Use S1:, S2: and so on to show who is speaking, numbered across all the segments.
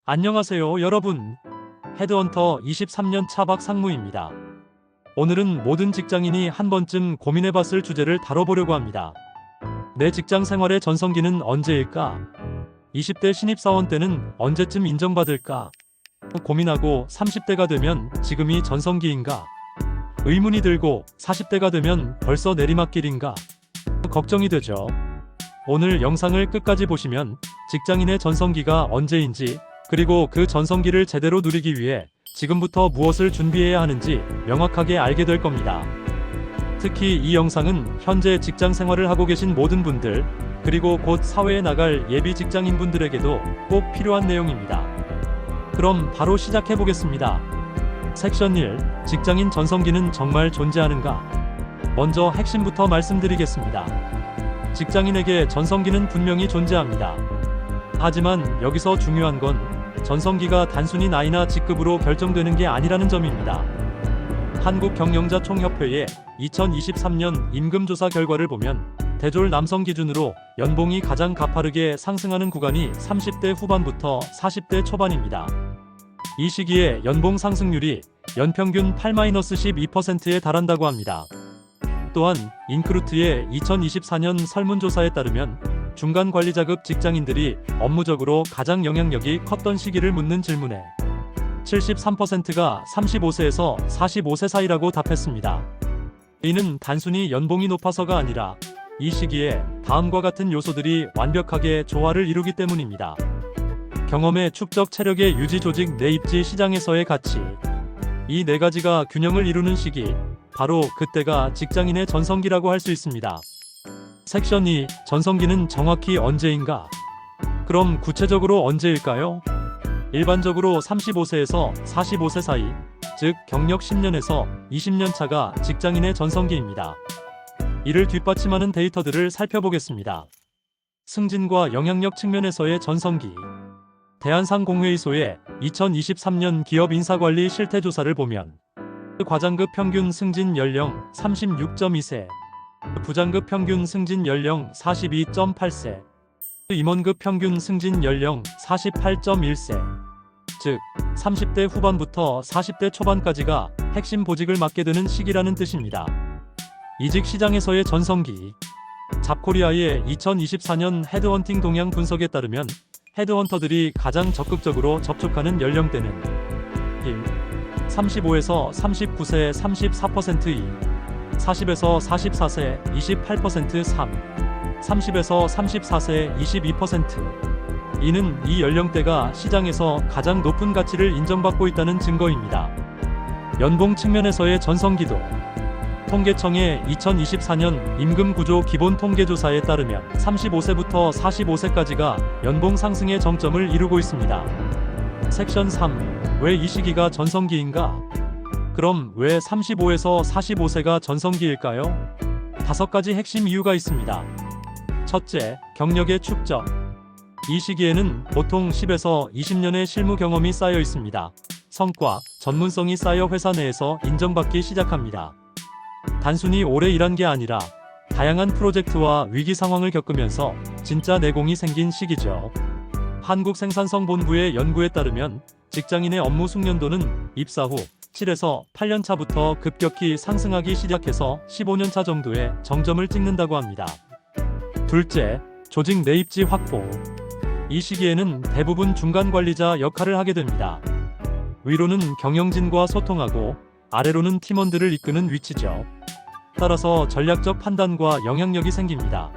S1: 안녕하세요 여러분. 헤드헌터 23년 차 박상무입니다. 오늘은 모든 직장인이 한 번쯤 고민해봤을 주제를 다뤄보려고 합니다. 내 직장 생활의 전성기는 언제일까? 20대 신입사원 때는 언제쯤 인정받을까? 고민하고 30대가 되면 지금이 전성기인가? 의문이 들고 40대가 되면 벌써 내리막길인가? 걱정이 되죠. 오늘 영상을 끝까지 보시면 직장인의 전성기가 언제인지, 그리고 그 전성기를 제대로 누리기 위해 지금부터 무엇을 준비해야 하는지 명확하게 알게 될 겁니다. 특히 이 영상은 현재 직장 생활을 하고 계신 모든 분들, 그리고 곧 사회에 나갈 예비 직장인 분들에게도 꼭 필요한 내용입니다. 그럼 바로 시작해 보겠습니다. 섹션 1. 직장인 전성기는 정말 존재하는가? 먼저 핵심부터 말씀드리겠습니다. 직장인에게 전성기는 분명히 존재합니다. 하지만 여기서 중요한 건 전성기가 단순히 나이나 직급으로 결정되는 게 아니라는 점입니다. 한국경영자총협회의 2023년 임금조사 결과를 보면 대졸 남성 기준으로 연봉이 가장 가파르게 상승하는 구간이 30대 후반부터 40대 초반입니다. 이 시기에 연봉 상승률이 연평균 8-12%에 달한다고 합니다. 또한 인크루트의 2024년 설문조사에 따르면 중간 관리자급 직장인들이 업무적으로 가장 영향력이 컸던 시기를 묻는 질문에 73%가 35세에서 45세 사이라고 답했습니다. 이는 단순히 연봉이 높아서가 아니라 이 시기에 다음과 같은 요소들이 완벽하게 조화를 이루기 때문입니다. 경험의 축적, 체력의 유지, 조직 내 입지, 시장에서의 가치. 이 네 가지가 균형을 이루는 시기, 바로 그때가 직장인의 전성기라고 할 수 있습니다. 섹션 2. 전성기는 정확히 언제인가? 그럼 구체적으로 언제일까요? 일반적으로 35세에서 45세 사이, 즉 경력 10년에서 20년 차가 직장인의 전성기입니다. 이를 뒷받침하는 데이터들을 살펴보겠습니다. 승진과 영향력 측면에서의 전성기. 대한상공회의소의 2023년 기업 인사관리 실태조사를 보면 과장급 평균 승진 연령 36.2세, 부장급 평균 승진 연령 42.8세, 임원급 평균 승진 연령 48.1세, 즉 30대 후반부터 40대 초반까지가 핵심 보직을 맡게 되는 시기라는 뜻입니다. 이직 시장에서의 전성기. 잡코리아의 2024년 헤드헌팅 동향 분석에 따르면 헤드헌터들이 가장 적극적으로 접촉하는 연령대는 1. 35에서 39세 34%, 2. 40에서 44세 28%, 3. 30에서 34세 22%. 이는 이 연령대가 시장에서 가장 높은 가치를 인정받고 있다는 증거입니다. 연봉 측면에서의 전성기도. 통계청의 2024년 임금구조 기본통계조사에 따르면 35세부터 45세까지가 연봉 상승의 정점을 이루고 있습니다. 섹션 3. 왜 이 시기가 전성기인가? 그럼 왜 35에서 45세가 전성기일까요? 5가지 핵심 이유가 있습니다. 첫째, 경력의 축적. 이 시기에는 보통 10에서 20년의 실무 경험이 쌓여 있습니다. 성과, 전문성이 쌓여 회사 내에서 인정받기 시작합니다. 단순히 오래 일한 게 아니라 다양한 프로젝트와 위기 상황을 겪으면서 진짜 내공이 생긴 시기죠. 한국생산성본부의 연구에 따르면 직장인의 업무 숙련도는 입사 후 7에서 8년 차부터 급격히 상승하기 시작해서 15년 차 정도의 정점을 찍는다고 합니다. 둘째, 조직 내 입지 확보. 이 시기에는 대부분 중간 관리자 역할을 하게 됩니다. 위로는 경영진과 소통하고 아래로는 팀원들을 이끄는 위치죠. 따라서 전략적 판단과 영향력이 생깁니다.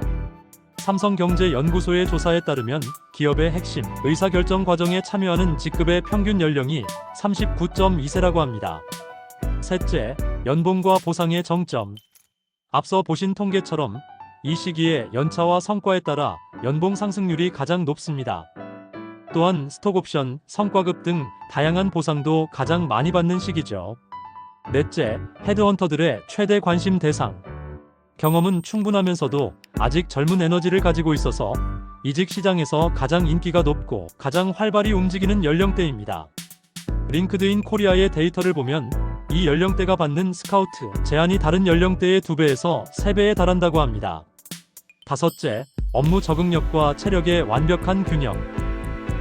S1: 삼성경제연구소의 조사에 따르면 기업의 핵심 의사결정 과정에 참여하는 직급의 평균 연령이 39.2세라고 합니다. 셋째, 연봉과 보상의 정점. 앞서 보신 통계처럼 이 시기에 연차와 성과에 따라 연봉 상승률이 가장 높습니다. 또한 스톡옵션, 성과급 등 다양한 보상도 가장 많이 받는 시기죠. 넷째, 헤드헌터들의 최대 관심 대상. 경험은 충분하면서도 아직 젊은 에너지를 가지고 있어서 이직 시장에서 가장 인기가 높고 가장 활발히 움직이는 연령대입니다. 링크드인 코리아의 데이터를 보면 이 연령대가 받는 스카우트 제한이 다른 연령대의 2배에서 3배에 달한다고 합니다. 다섯째, 업무 적응력과 체력의 완벽한 균형.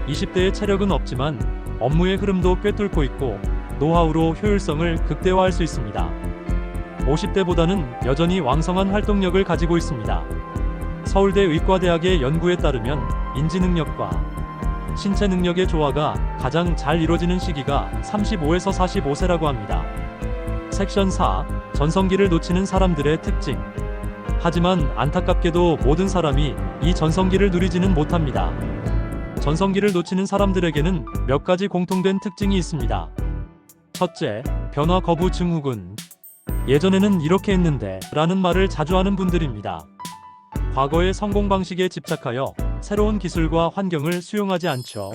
S1: 20대의 체력은 없지만 업무의 흐름도 꿰뚫고 있고 노하우로 효율성을 극대화할 수 있습니다. 50대보다는 여전히 왕성한 활동력을 가지고 있습니다. 서울대 의과대학의 연구에 따르면 인지능력과 신체 능력의 조화가 가장 잘 이루어지는 시기가 35에서 45세라고 합니다. 섹션 4. 전성기를 놓치는 사람들의 특징. 하지만 안타깝게도 모든 사람이 이 전성기를 누리지는 못합니다. 전성기를 놓치는 사람들에게는 몇 가지 공통된 특징이 있습니다. 첫째, 변화 거부 증후군. 예전에는 이렇게 했는데 라는 말을 자주 하는 분들입니다. 과거의 성공 방식에 집착하여 새로운 기술과 환경을 수용하지 않죠.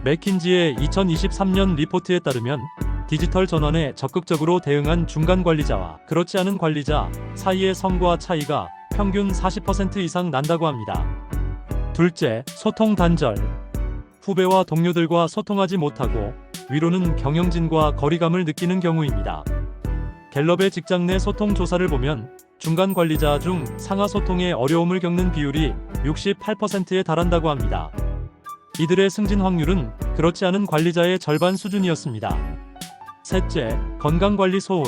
S1: 맥킨지의 2023년 리포트에 따르면 디지털 전환에 적극적으로 대응한 중간 관리자와 그렇지 않은 관리자 사이의 성과 차이가 평균 40% 이상 난다고 합니다. 둘째, 소통 단절. 후배와 동료들과 소통하지 못하고 위로는 경영진과 거리감을 느끼는 경우입니다. 갤럽의 직장 내 소통 조사를 보면 중간 관리자 중 상하 소통에 어려움을 겪는 비율이 68%에 달한다고 합니다. 이들의 승진 확률은 그렇지 않은 관리자의 절반 수준이었습니다. 셋째, 건강관리 소홀.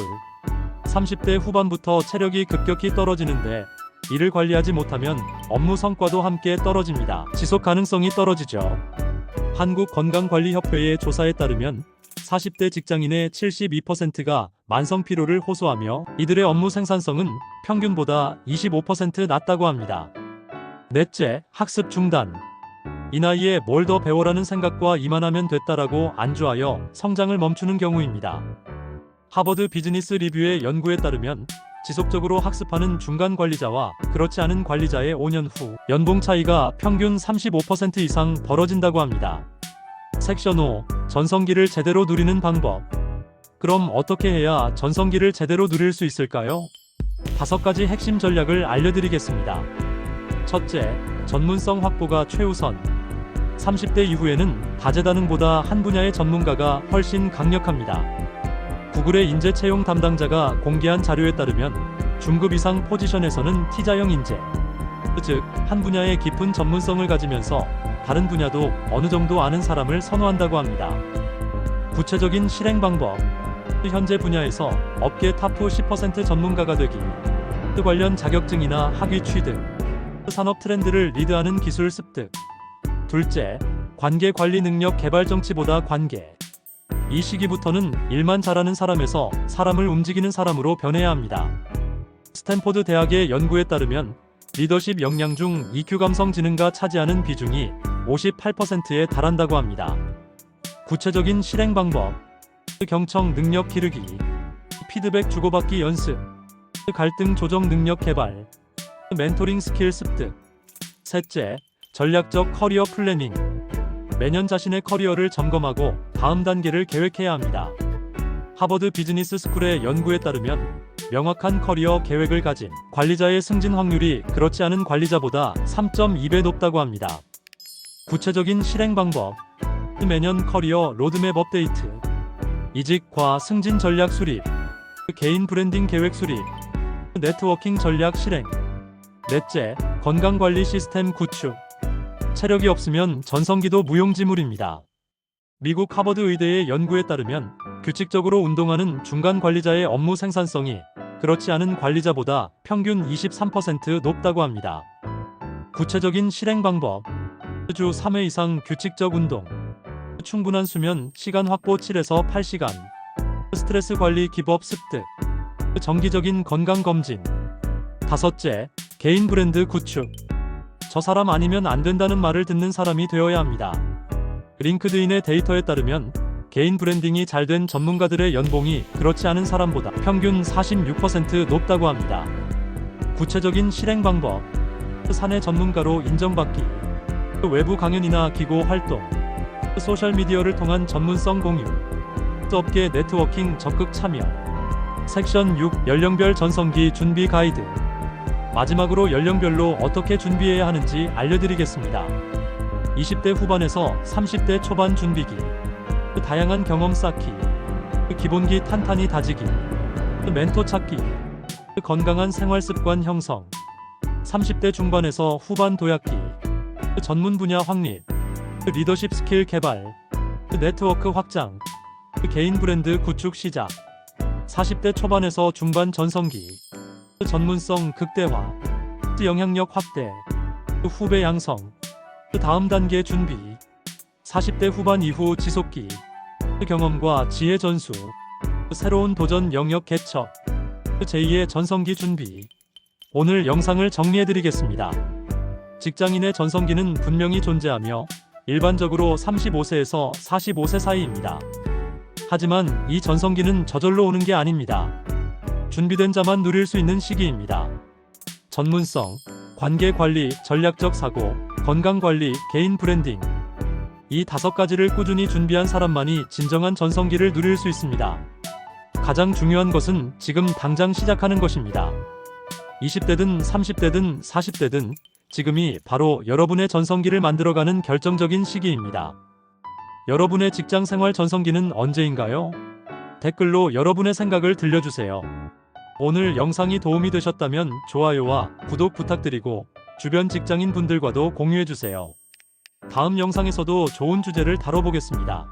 S1: 30대 후반부터 체력이 급격히 떨어지는데 이를 관리하지 못하면 업무 성과도 함께 떨어집니다. 지속 가능성이 떨어지죠. 한국건강관리협회의 조사에 따르면 40대 직장인의 72%가 만성 피로를 호소하며 이들의 업무 생산성은 평균보다 25% 낮다고 합니다. 넷째, 학습 중단. 이 나이에 뭘 더 배워라는 생각과 이만하면 됐다라고 안주하여 성장을 멈추는 경우입니다. 하버드 비즈니스 리뷰의 연구에 따르면 지속적으로 학습하는 중간 관리자와 그렇지 않은 관리자의 5년 후 연봉 차이가 평균 35% 이상 벌어진다고 합니다. 섹션 5. 전성기를 제대로 누리는 방법. 그럼 어떻게 해야 전성기를 제대로 누릴 수 있을까요? 5가지 핵심 전략을 알려드리겠습니다. 첫째, 전문성 확보가 최우선. 30대 이후에는 다재다능보다 한 분야의 전문가가 훨씬 강력합니다. 구글의 인재 채용 담당자가 공개한 자료에 따르면 중급 이상 포지션에서는 T자형 인재, 즉 한 분야의 깊은 전문성을 가지면서 다른 분야도 어느 정도 아는 사람을 선호한다고 합니다. 구체적인 실행 방법. 현재 분야에서 업계 탑2 10% 전문가가 되기. 관련 자격증이나 학위 취득. 산업 트렌드를 리드하는 기술 습득. 둘째, 관계 관리 능력 개발 정치보다 관계. 이 시기부터는 일만 잘하는 사람에서 사람을 움직이는 사람으로 변해야 합니다. 스탠포드 대학의 연구에 따르면 리더십 역량 중 EQ 감성지능가 차지하는 비중이 58%에 달한다고 합니다. 구체적인 실행 방법. 경청 능력 기르기, 피드백 주고받기 연습, 갈등 조정 능력 개발, 멘토링 스킬 습득. 셋째, 전략적 커리어 플래닝. 매년 자신의 커리어를 점검하고 다음 단계를 계획해야 합니다. 하버드 비즈니스 스쿨의 연구에 따르면 명확한 커리어 계획을 가진 관리자의 승진 확률이 그렇지 않은 관리자보다 3.2배 높다고 합니다. 구체적인 실행 방법. 매년 커리어 로드맵 업데이트, 이직과 승진 전략 수립, 개인 브랜딩 계획 수립, 네트워킹 전략 실행. 넷째, 건강관리 시스템 구축. 체력이 없으면 전성기도 무용지물입니다. 미국 하버드 의대의 연구에 따르면 규칙적으로 운동하는 중간 관리자의 업무 생산성이 그렇지 않은 관리자보다 평균 23% 높다고 합니다. 구체적인 실행 방법. 주 3회 이상 규칙적 운동, 충분한 수면 시간 확보 7에서 8시간, 스트레스 관리 기법 습득, 정기적인 건강 검진. 다섯째, 개인 브랜드 구축. 저 사람 아니면 안 된다는 말을 듣는 사람이 되어야 합니다. 링크드인의 데이터에 따르면 개인 브랜딩이 잘 된 전문가들의 연봉이 그렇지 않은 사람보다 평균 46% 높다고 합니다. 구체적인 실행 방법. 사내 전문가로 인정받기, 외부 강연이나 기고 활동, 소셜미디어를 통한 전문성 공유, 업계 네트워킹 적극 참여. 섹션 6. 연령별 전성기 준비 가이드. 마지막으로 연령별로 어떻게 준비해야 하는지 알려드리겠습니다. 20대 후반에서 30대 초반 준비기, 다양한 경험 쌓기, 기본기 탄탄히 다지기, 멘토 찾기, 건강한 생활 습관 형성, 30대 중반에서 후반 도약기, 전문 분야 확립, 리더십 스킬 개발, 네트워크 확장, 개인 브랜드 구축 시작, 40대 초반에서 중반 전성기, 전문성 극대화, 영향력 확대, 후배 양성, 다음 단계 준비, 40대 후반 이후 지속기, 경험과 지혜 전수, 새로운 도전 영역 개척, 제2의 전성기 준비. 오늘 영상을 정리해드리겠습니다. 직장인의 전성기는 분명히 존재하며 일반적으로 35세에서 45세 사이입니다. 하지만 이 전성기는 저절로 오는 게 아닙니다. 준비된 자만 누릴 수 있는 시기입니다. 전문성, 관계 관리, 전략적 사고, 건강 관리, 개인 브랜딩. 이 5가지를 꾸준히 준비한 사람만이 진정한 전성기를 누릴 수 있습니다. 가장 중요한 것은 지금 당장 시작하는 것입니다. 20대든 30대든 40대든 지금이 바로 여러분의 전성기를 만들어가는 결정적인 시기입니다. 여러분의 직장 생활 전성기는 언제인가요? 댓글로 여러분의 생각을 들려주세요. 오늘 영상이 도움이 되셨다면 좋아요와 구독 부탁드리고 주변 직장인 분들과도 공유해주세요. 다음 영상에서도 좋은 주제를 다뤄보겠습니다.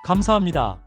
S1: 감사합니다.